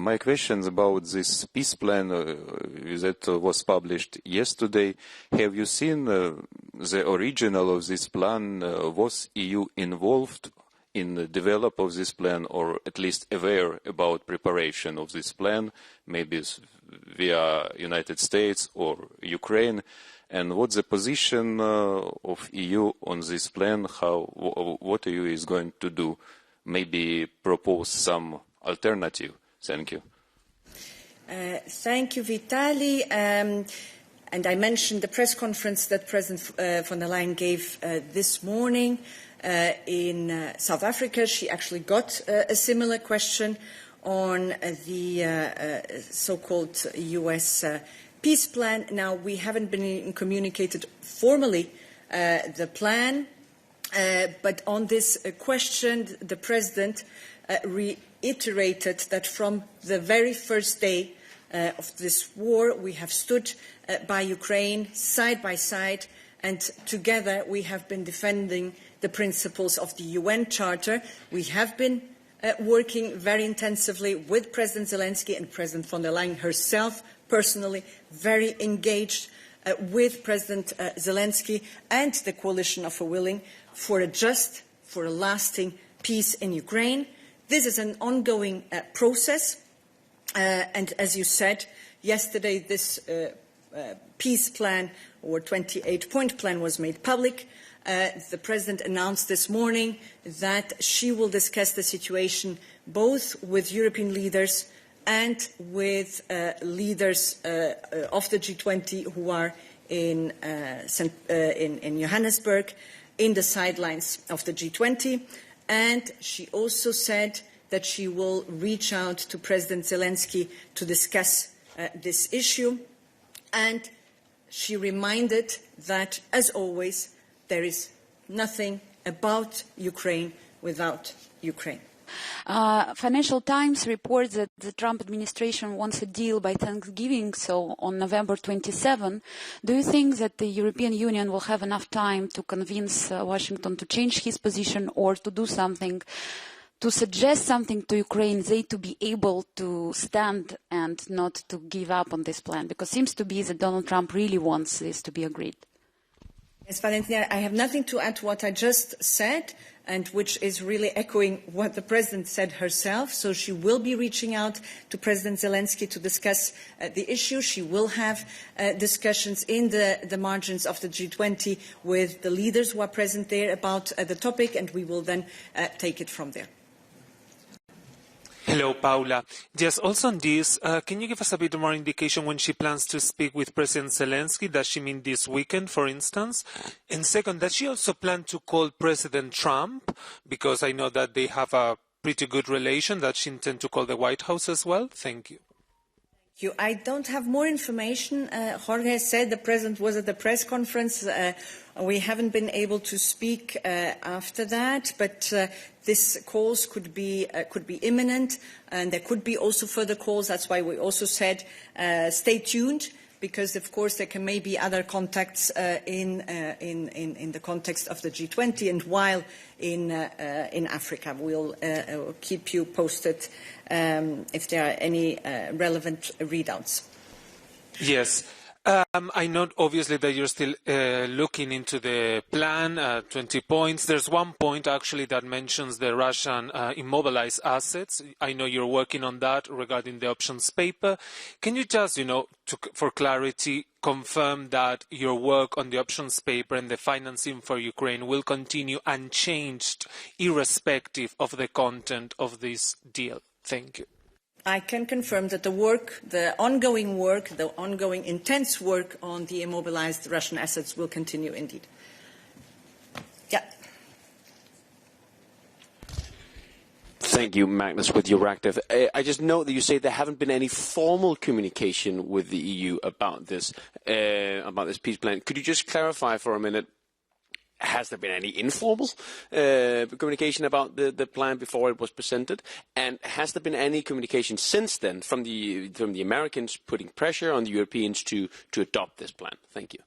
My question is about this peace plan that was published yesterday. Have you seen the original of this plan? Was EU involved in the develop of this plan, or at least aware about preparation of this plan, maybe via United States or Ukraine? And what's the position of EU on this plan? What EU is going to do? Maybe propose some alternative. Thank you. Thank you, Vitaly. And I mentioned the press conference that President von der Leyen gave this morning in South Africa. She actually got a similar question on the so-called US peace plan. Now, we haven't been communicated formally the plan, but on this question, the President reiterated that from the very first day of this war, we have stood by Ukraine side by side, and together we have been defending the principles of the UN Charter. We have been working very intensively with President Zelensky and President von der Leyen herself, personally, very engaged with President Zelensky and the coalition of a willing for a just, for a lasting peace in Ukraine. This is an ongoing process, and as you said, yesterday this peace plan or 28-point plan was made public. The President announced this morning that she will discuss the situation both with European leaders and with leaders of the G20 who are in Johannesburg, in the sidelines of the G20. And she also said that she will reach out to President Zelensky to discuss this issue. And she reminded that, as always, there is nothing about Ukraine without Ukraine. Financial Times reports that the Trump administration wants a deal by Thanksgiving, so on November 27. Do you think that the European Union will have enough time to convince Washington to change his position or to do something, to suggest something to Ukraine, they to be able to stand and not to give up on this plan? Because it seems to be that Donald Trump really wants this to be agreed. Yes, Valentina, I have nothing to add to what I just said, and which is really echoing what the President said herself. So she will be reaching out to President Zelensky to discuss the issue. She will have discussions in the margins of the G20 with the leaders who are present there about the topic, and we will then take it from there. Hello, Paula. Yes, also on this, can you give us a bit more indication when she plans to speak with President Zelensky? Does she mean this weekend, for instance? And second, does she also plan to call President Trump? Because I know that they have a pretty good relation. Does she intend to call the White House as well? Thank you. I don't have more information. Jorge said the President was at the press conference. We haven't been able to speak after that, but these calls could be imminent, and there could be also further calls. That's why we also said stay tuned, because of course there can maybe other contacts in the context of the G20 and while in Africa. We'll keep you posted if there are any relevant readouts. Yes. I know obviously that you're still looking into the plan, 20 points. There's one point actually that mentions the Russian immobilized assets. I know you're working on that regarding the options paper. Can you just, for clarity, confirm that your work on the options paper and the financing for Ukraine will continue unchanged, irrespective of the content of this deal? Thank you. I can confirm that the ongoing intense work on the immobilized Russian assets will continue indeed. Yeah. Thank you, Magnus, with Euractiv. I just note that you say there haven't been any formal communication with the EU about this peace plan. Could you just clarify for a minute? Has there been any informal communication about the plan before it was presented? And has there been any communication since then from the Americans putting pressure on the Europeans to adopt this plan? Thank you.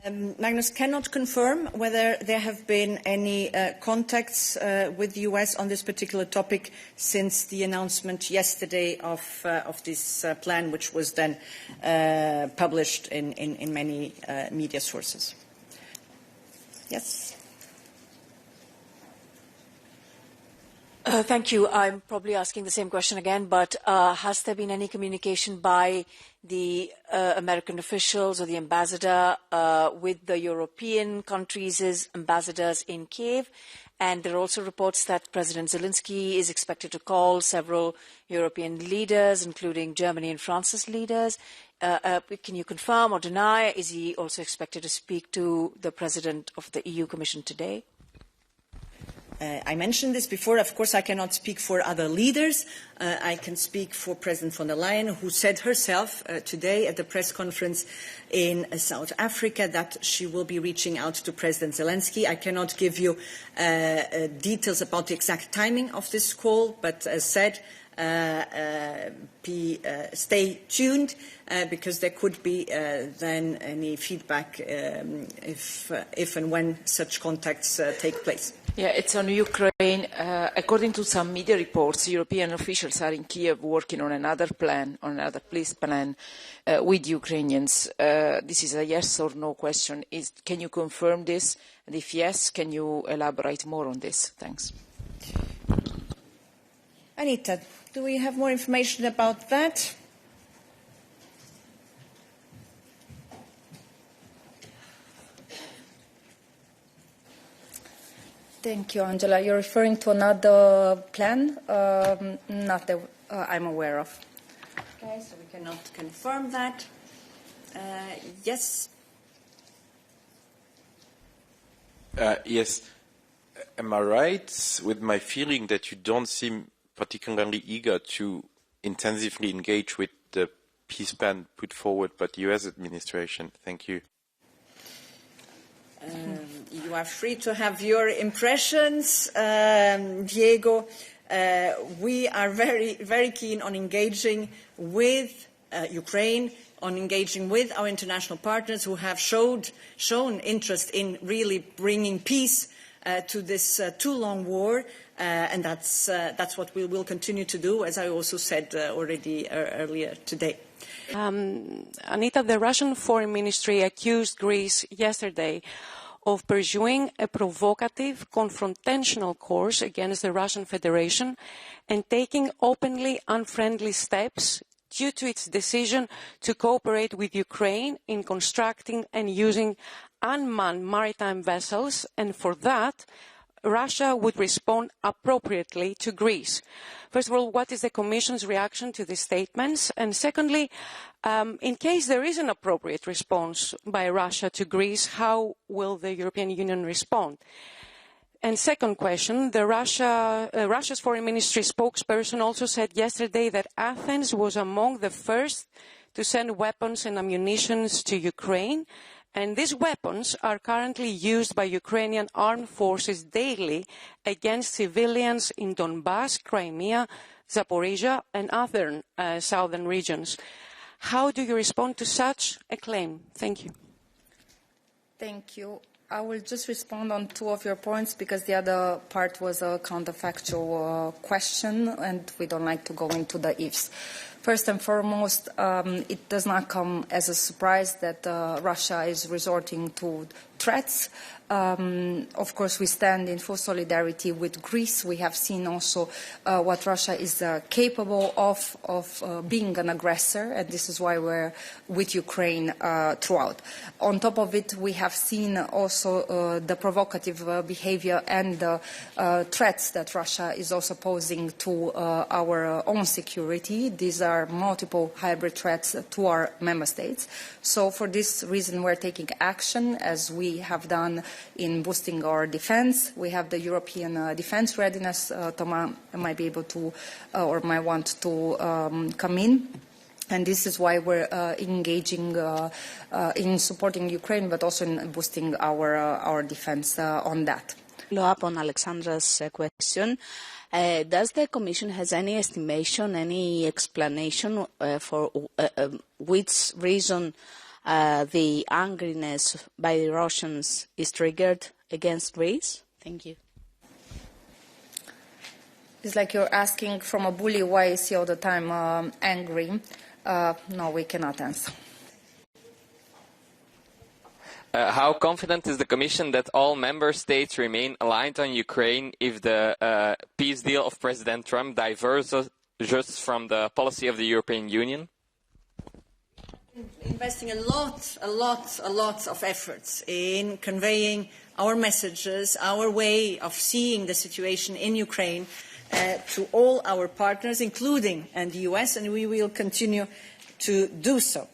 Magnus cannot confirm whether there have been any contacts with the US on this particular topic since the announcement yesterday of this plan, which was then published in many media sources. Yes. Thank you. I'm probably asking the same question again, but has there been any communication by the American officials or the ambassador with the European countries' ambassadors in Kiev? And there are also reports that President Zelensky is expected to call several European leaders, including Germany and France's leaders. Can you confirm or deny? Is he also expected to speak to the President of the EU Commission today? I mentioned this before. Of course, I cannot speak for other leaders. I can speak for President von der Leyen, who said herself today at the press conference in South Africa that she will be reaching out to President Zelensky. I cannot give you details about the exact timing of this call, but as said, stay tuned because there could be then any feedback if and when such contacts take place. Yeah, it's on Ukraine. According to some media reports, European officials are in Kiev working on another plan, on another peace plan with Ukrainians. This is a yes or no question. Can you confirm this? And if yes, can you elaborate more on this? Thanks. Anita, do we have more information about that? Thank you, Angela. You're referring to another plan? Not that I'm aware of. Okay, so we cannot confirm that. Yes? Yes. Am I right with my feeling that you don't seem particularly eager to intensively engage with the peace plan put forward by the US administration? Thank you. You are free to have your impressions, Diego. We are very, very keen on engaging with Ukraine, on engaging with our international partners who have shown interest in really bringing peace to this too long war, and that's what we will continue to do, as I also said already earlier today. Anita, the Russian Foreign Ministry accused Greece yesterday of pursuing a provocative, confrontational course against the Russian Federation and taking openly unfriendly steps due to its decision to cooperate with Ukraine in constructing and using unmanned maritime vessels, and for that, Russia would respond appropriately to Greece. First of all, what is the Commission's reaction to these statements? And secondly, in case there is an appropriate response by Russia to Greece, how will the European Union respond? And second question, Russia's Foreign Ministry spokesperson also said yesterday that Athens was among the first to send weapons and ammunition to Ukraine, and these weapons are currently used by Ukrainian armed forces daily against civilians in Donbass, Crimea, Zaporizhia, and other southern regions. How do you respond to such a claim? Thank you. Thank you. I will just respond on two of your points because the other part was a counterfactual question and we don't like to go into the ifs. First and foremost, it does not come as a surprise that Russia is resorting to threats. Of course, we stand in full solidarity with Greece. We have seen also what Russia is capable of being an aggressor, and this is why we're with Ukraine throughout. On top of it, we have seen also the provocative behavior and the threats that Russia is also posing to our own security. These are multiple hybrid threats to our member states. So for this reason, we're taking action, as we have done in boosting our defense. We have the European defense readiness. Thomas might be able to or might want to come in. And this is why we're engaging in supporting Ukraine, but also in boosting our defense on that. Follow up on Alexandra's question. Does the Commission has any estimation, any explanation for which reason the angriness by the Russians is triggered against Greece? Thank you. It's like you're asking from a bully why is he all the time angry. No, we cannot answer. How confident is the Commission that all member states remain aligned on Ukraine if the peace deal of President Trump diverges just from the policy of the European Union? Investing a lot of efforts in conveying our messages, our way of seeing the situation in Ukraine to all our partners, including the US, and we will continue to do so.